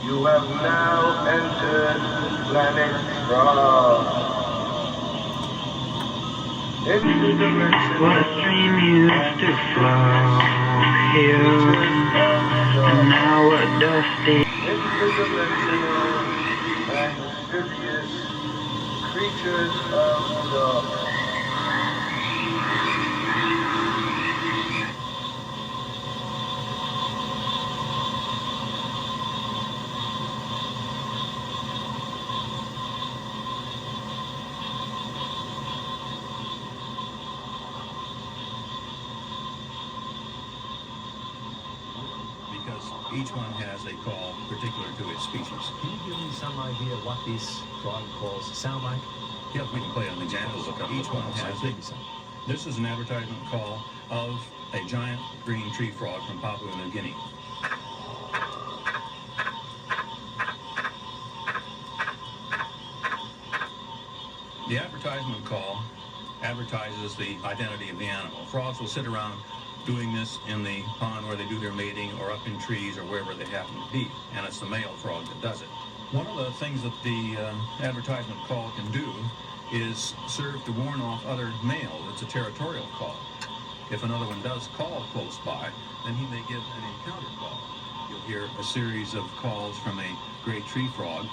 You have now entered Planet Frost. Into dimension. What stream used to flow here, and now what dusty Interdimensional amphibious creatures of the because each one has a call particular to its species. Can you give me some idea of what these frog calls sound like? Yeah, we can play on the examples. Each one has a... This is an advertisement call of a giant green tree frog from Papua New Guinea. The advertisement call advertises the identity of the animal. Frogs will sit around doing this in the pond where they do their mating or up in trees or wherever they happen to be, and it's the male frog that does it. One of the things that the advertisement call can do is serve to warn off other males. It's a territorial call. If another one does call close by, then he may give an encounter call. You'll hear a series of calls from a great tree frog,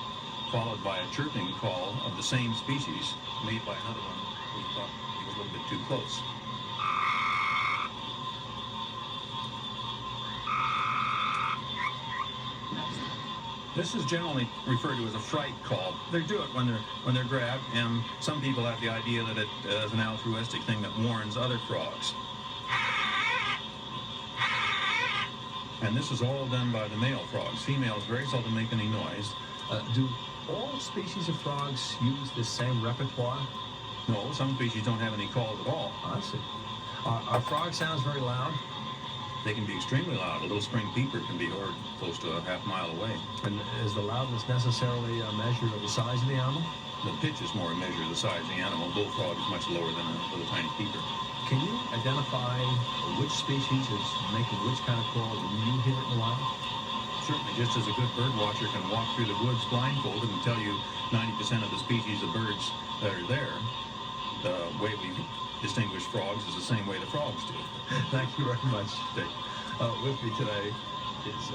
followed by a chirping call of the same species made by another one who thought he was a little bit too close. This is generally referred to as a fright call. They do it when they're grabbed, and some people have the idea that it is an altruistic thing that warns other frogs. And this is all done by the male frogs. Females very seldom make any noise. Do all species of frogs use the same repertoire? No, some species don't have any calls at all. I see. Are frog sounds very loud? They can be extremely loud. A little spring peeper can be heard close to a half-mile away. And is the loudness necessarily a measure of the size of the animal? The pitch is more a measure of the size of the animal. A bullfrog is much lower than a little tiny peeper. Can you identify which species is making which kind of call when you hear it in the wild? Certainly, just as a good bird watcher can walk through the woods blindfolded and tell you 90% of the species of birds that are there, the way we distinguish frogs is the same way the frogs do. Thank you very much, Dick. With me today is...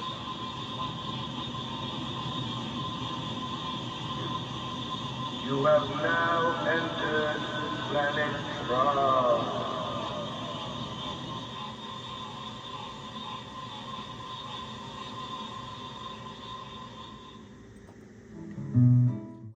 You have now entered Planet Frost.